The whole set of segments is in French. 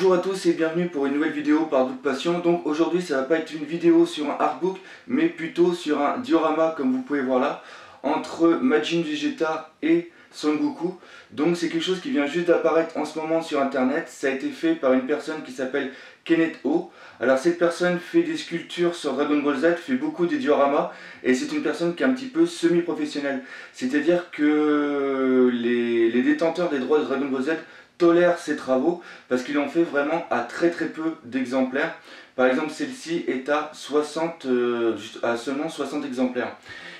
Bonjour à tous et bienvenue pour une nouvelle vidéo par Doute Passion. Donc aujourd'hui ça va pas être une vidéo sur un artbook mais plutôt sur un diorama comme vous pouvez voir là entre Majin Vegeta et Son Goku. Donc c'est quelque chose qui vient juste d'apparaître en ce moment sur internet. Ça a été fait par une personne qui s'appelle Kenneth O. Alors cette personne fait des sculptures sur Dragon Ball Z, fait beaucoup de dioramas et c'est une personne qui est un petit peu semi-professionnelle. C'est-à-dire que les détenteurs des droits de Dragon Ball Z tolèrent ces travaux parce qu'ils l'ont fait vraiment à très peu d'exemplaires. Par exemple celle-ci est à seulement 60 exemplaires.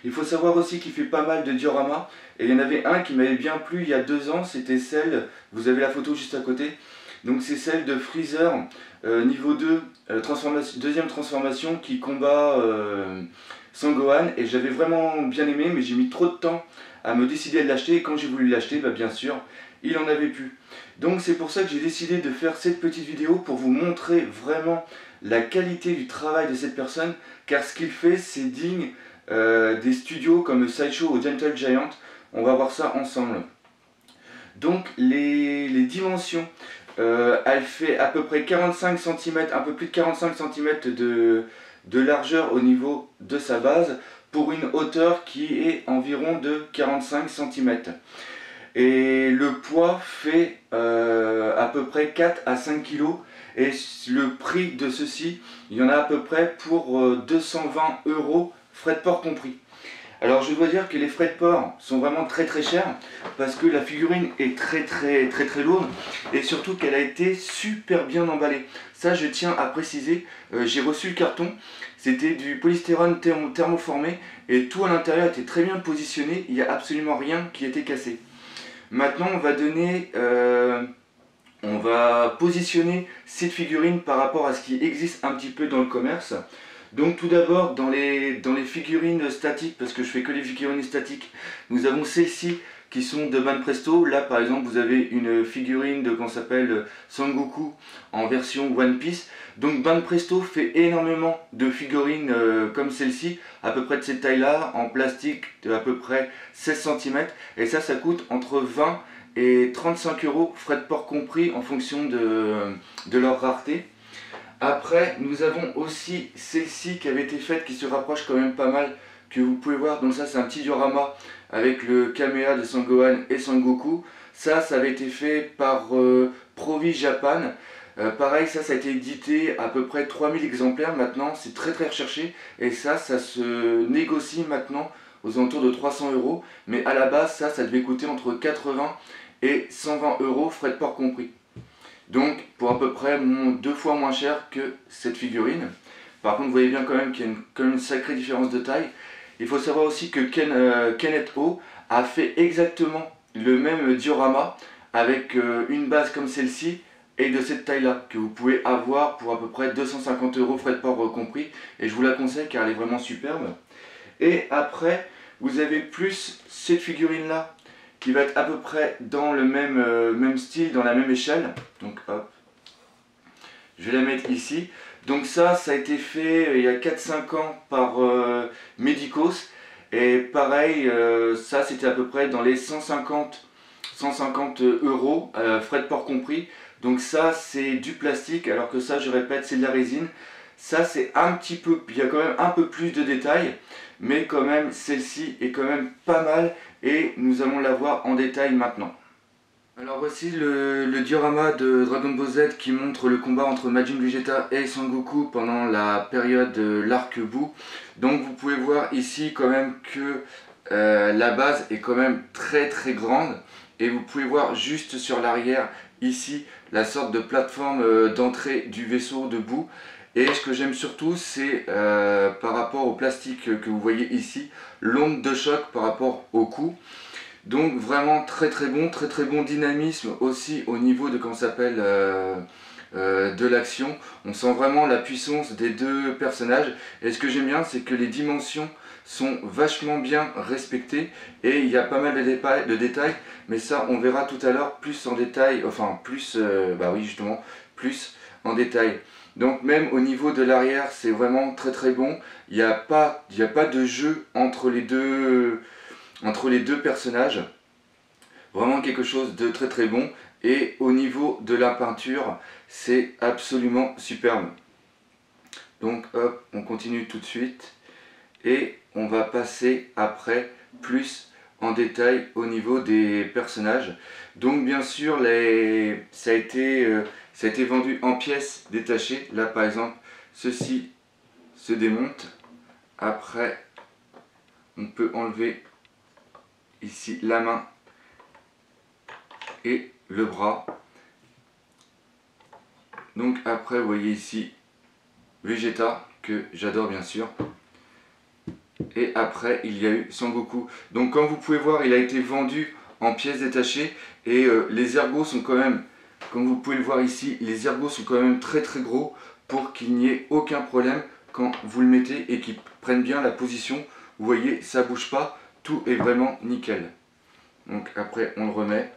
Il faut savoir aussi qu'il fait pas mal de dioramas et il y en avait un qui m'avait bien plu il y a 2 ans, c'était celle, vous avez la photo juste à côté, donc c'est celle de Freezer niveau 2, deuxième transformation qui combat Sangohan et j'avais vraiment bien aimé mais j'ai mis trop de temps à me décider de l'acheter et quand j'ai voulu l'acheter, bah bien sûr, il en avait plus. Donc c'est pour ça que j'ai décidé de faire cette petite vidéo pour vous montrer vraiment la qualité du travail de cette personne car ce qu'il fait c'est digne des studios comme Sideshow ou Gentle Giant. On va voir ça ensemble. Donc les dimensions, elle fait à peu près 45 cm, un peu plus de 45 cm de largeur au niveau de sa base pour une hauteur qui est environ de 45 cm. Et le poids fait à peu près 4 à 5 kg et le prix de ceci, il y en a à peu près pour 220 €, frais de port compris. Alors je dois dire que les frais de port sont vraiment très chers parce que la figurine est très lourde et surtout qu'elle a été super bien emballée. Ça je tiens à préciser, j'ai reçu le carton, c'était du polystyrène thermoformé et tout à l'intérieur était très bien positionné, il n'y a absolument rien qui était cassé. Maintenant on va positionner cette figurine par rapport à ce qui existe un petit peu dans le commerce. Donc tout d'abord dans les figurines statiques, parce que je fais que les figurines statiques, nous avons celles-ci qui sont de Banpresto. Là par exemple vous avez une figurine de qu'on s'appelle Son Goku en version One Piece. Donc Banpresto fait énormément de figurines comme celle-ci, à peu près de cette taille là, en plastique de à peu près 16 cm. Et ça coûte entre 20 et 35 €, frais de port compris en fonction de leur rareté. Après, nous avons aussi celle-ci qui avait été faite, qui se rapproche quand même pas mal, que vous pouvez voir. Donc ça, c'est un petit diorama avec le Kamea de Sangohan et Son Goku. Ça avait été fait par Provi Japan. Pareil, ça a été édité à peu près 3000 exemplaires maintenant. C'est très recherché. Et ça se négocie maintenant aux alentours de 300 €. Mais à la base, ça devait coûter entre 80 et 120 €, frais de port compris. Donc pour à peu près 2 fois moins cher que cette figurine. Par contre vous voyez bien quand même qu'il y a quand même une sacrée différence de taille. Il faut savoir aussi que Kenneth O a fait exactement le même diorama avec une base comme celle-ci et de cette taille là que vous pouvez avoir pour à peu près 250 € frais de port compris. Et je vous la conseille car elle est vraiment superbe. Et après vous avez plus cette figurine là qui va être à peu près dans le même style, dans la même échelle. Donc hop, je vais la mettre ici. Donc ça a été fait il y a 4-5 ans par Medicos. Et pareil, ça c'était à peu près dans les 150 €, frais de port compris. Donc ça c'est du plastique, alors que ça je répète c'est de la résine. Ça c'est un petit peu, il y a quand même un peu plus de détails, mais quand même celle-ci est quand même pas mal et nous allons la voir en détail maintenant. Alors voici le diorama de Dragon Ball Z qui montre le combat entre Majin Vegeta et Son Goku pendant la période de l'arc Buu. Donc vous pouvez voir ici quand même que la base est quand même très grande et vous pouvez voir juste sur l'arrière ici la sorte de plateforme d'entrée du vaisseau de Buu. Et ce que j'aime surtout c'est par rapport au plastique que vous voyez ici, l'onde de choc par rapport au cou. Donc vraiment très bon dynamisme aussi au niveau de comment s'appelle de l'action. On sent vraiment la puissance des deux personnages et ce que j'aime bien c'est que les dimensions sont vachement bien respectées et il y a pas mal de détails, mais ça on verra tout à l'heure plus en détail, enfin plus bah oui justement plus en détail. Donc même au niveau de l'arrière c'est vraiment très bon. Il n'y a pas de jeu entre les deux personnages. Vraiment quelque chose de très bon. Et au niveau de la peinture, c'est absolument superbe. Donc hop, on continue tout de suite. Et on va passer après plus en détail au niveau des personnages. Donc bien sûr, ça a été vendu en pièces détachées. Là par exemple, ceci se démonte. Après, on peut enlever ici la main et le bras. Donc après, vous voyez ici Vegeta, que j'adore bien sûr. Et après, il y a eu Sangoku. Donc comme vous pouvez voir, il a été vendu en pièces détachées. Et les ergots sont quand même, comme vous pouvez le voir ici, les ergots sont quand même très très gros pour qu'il n'y ait aucun problème quand vous le mettez et qu'il prenne bien la position. Vous voyez, ça bouge pas, tout est vraiment nickel. Donc après, on le remet.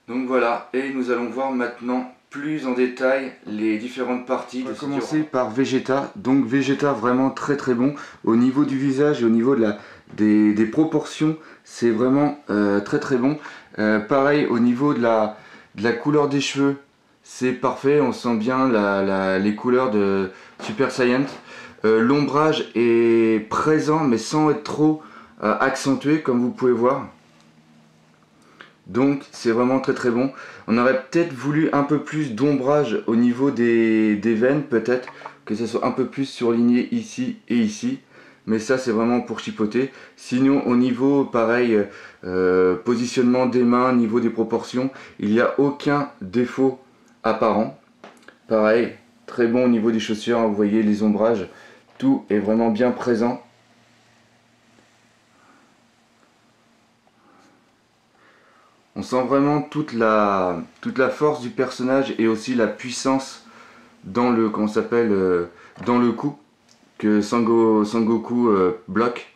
Donc voilà, et nous allons voir maintenant plus en détail les différentes parties. On va commencer par Vegeta. Donc Vegeta vraiment très très bon. Au niveau du visage et au niveau de des proportions, c'est vraiment très très bon. Pareil au niveau de la couleur des cheveux, c'est parfait. On sent bien les couleurs de Super Saiyan. L'ombrage est présent mais sans être trop accentué comme vous pouvez voir. Donc c'est vraiment très très bon. On aurait peut-être voulu un peu plus d'ombrage au niveau des veines, peut-être que ça soit un peu plus surligné ici et ici. Mais ça c'est vraiment pour chipoter. Sinon au niveau pareil, positionnement des mains, niveau des proportions, il n'y a aucun défaut apparent. Pareil, très bon au niveau des chaussures, hein, vous voyez les ombrages, tout est vraiment bien présent. On sent vraiment toute la force du personnage et aussi la puissance dans le, comment s'appelle, dans le coup que Sangoku bloque.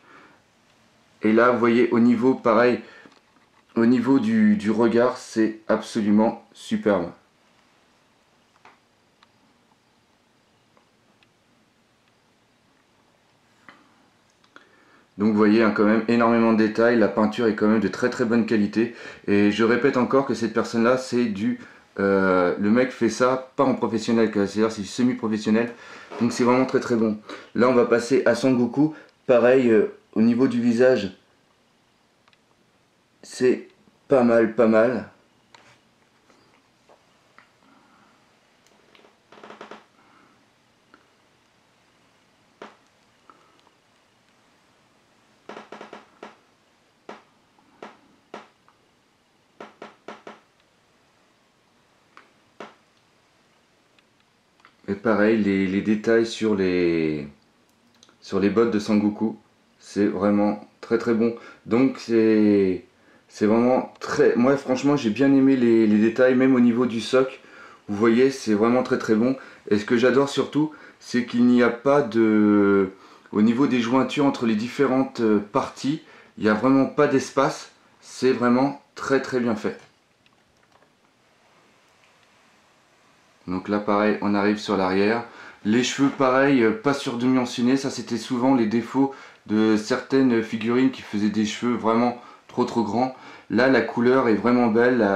Et là, vous voyez au niveau, pareil, au niveau du regard, c'est absolument superbe. Donc vous voyez hein, quand même énormément de détails, la peinture est quand même de très très bonne qualité. Et je répète encore que cette personne là c'est le mec fait ça pas en professionnel, c'est-à-dire c'est semi-professionnel. Donc c'est vraiment très très bon. Là on va passer à Sangoku, pareil au niveau du visage, c'est pas mal pas mal. Et pareil, les détails sur les bottes de Sangoku, c'est vraiment très très bon. Donc c'est vraiment très... Moi franchement j'ai bien aimé les détails, même au niveau du soc. Vous voyez, c'est vraiment très très bon. Et ce que j'adore surtout, c'est qu'il n'y a pas de... Au niveau des jointures entre les différentes parties, il n'y a vraiment pas d'espace. C'est vraiment très très bien fait. Donc là pareil, on arrive sur l'arrière. Les cheveux pareil, pas surdimensionnés, ça c'était souvent les défauts de certaines figurines qui faisaient des cheveux vraiment trop grands. Là la couleur est vraiment belle,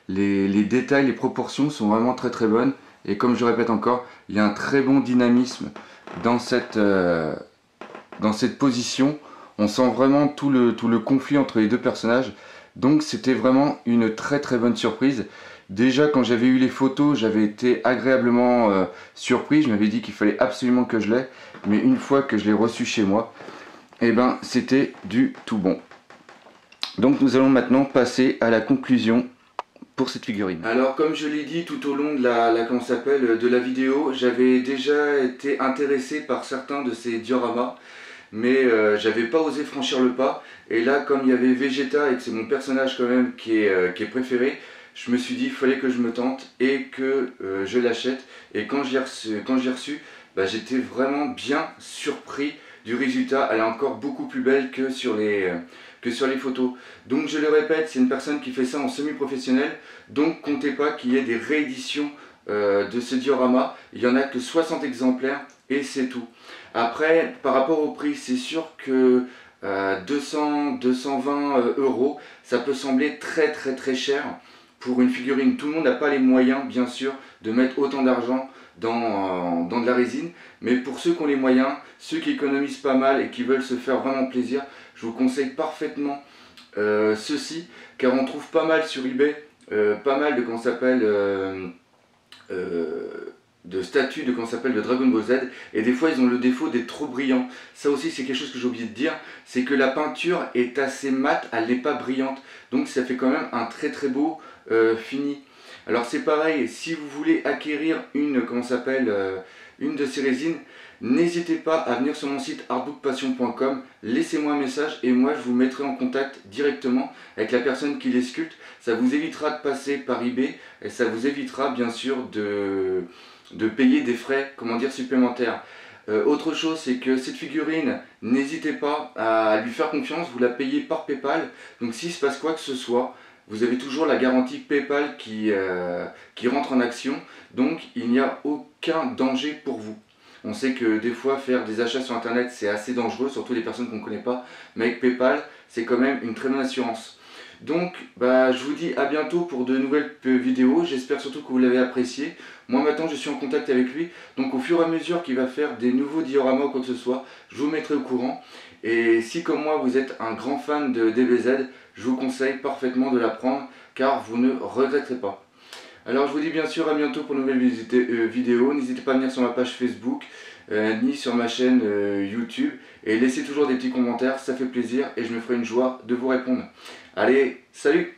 les détails, les proportions sont vraiment très très bonnes. Et comme je répète encore, il y a un très bon dynamisme dans cette position. On sent vraiment tout le conflit entre les deux personnages. Donc c'était vraiment une très très bonne surprise. Déjà quand j'avais eu les photos, j'avais été agréablement surpris. Je m'avais dit qu'il fallait absolument que je l'aie. Mais une fois que je l'ai reçu chez moi, eh ben c'était du tout bon. Donc nous allons maintenant passer à la conclusion pour cette figurine. Alors comme je l'ai dit tout au long de de la vidéo, j'avais déjà été intéressé par certains de ces dioramas. Mais j'avais pas osé franchir le pas. Et là, comme il y avait Vegeta et que c'est mon personnage quand même qui est préféré, je me suis dit il fallait que je me tente et que je l'achète. Et quand j'ai reçu, bah, j'étais vraiment bien surpris du résultat, elle est encore beaucoup plus belle que sur les photos. Donc je le répète, c'est une personne qui fait ça en semi-professionnel, donc comptez pas qu'il y ait des rééditions de ce diorama. Il n'y en a que 60 exemplaires et c'est tout. Après, par rapport au prix, c'est sûr que 200-220 euros, ça peut sembler très cher pour une figurine. Tout le monde n'a pas les moyens, bien sûr, de mettre autant d'argent dans de la résine. Mais pour ceux qui ont les moyens, ceux qui économisent pas mal et qui veulent se faire vraiment plaisir, je vous conseille parfaitement ceci, car on trouve pas mal sur eBay, pas mal de de statues de Dragon Ball Z, et des fois ils ont le défaut d'être trop brillants. Ça aussi c'est quelque chose que j'ai oublié de dire, c'est que la peinture est assez mate, elle n'est pas brillante, donc ça fait quand même un très beau fini. Alors c'est pareil, si vous voulez acquérir une de ces résines, n'hésitez pas à venir sur mon site artbookpassion.com, laissez-moi un message et moi je vous mettrai en contact directement avec la personne qui les sculpte. Ça vous évitera de passer par eBay et ça vous évitera bien sûr de payer des frais, supplémentaires. Autre chose, c'est que cette figurine, n'hésitez pas à lui faire confiance, vous la payez par PayPal, donc s'il se passe quoi que ce soit, vous avez toujours la garantie PayPal qui rentre en action, donc il n'y a aucun danger pour vous. On sait que des fois faire des achats sur internet c'est assez dangereux, surtout les personnes qu'on ne connaît pas, mais avec PayPal c'est quand même une très bonne assurance. Donc je vous dis à bientôt pour de nouvelles vidéos, j'espère surtout que vous l'avez apprécié. Moi maintenant je suis en contact avec lui, donc au fur et à mesure qu'il va faire des nouveaux dioramas ou quoi que ce soit, je vous mettrai au courant. Et si comme moi vous êtes un grand fan de DBZ, je vous conseille parfaitement de la prendre car vous ne regretterez pas. Alors je vous dis bien sûr à bientôt pour de nouvelles vidéos, n'hésitez pas à venir sur ma page Facebook, ni sur ma chaîne YouTube, et laissez toujours des petits commentaires, ça fait plaisir et je me ferai une joie de vous répondre. Allez, salut!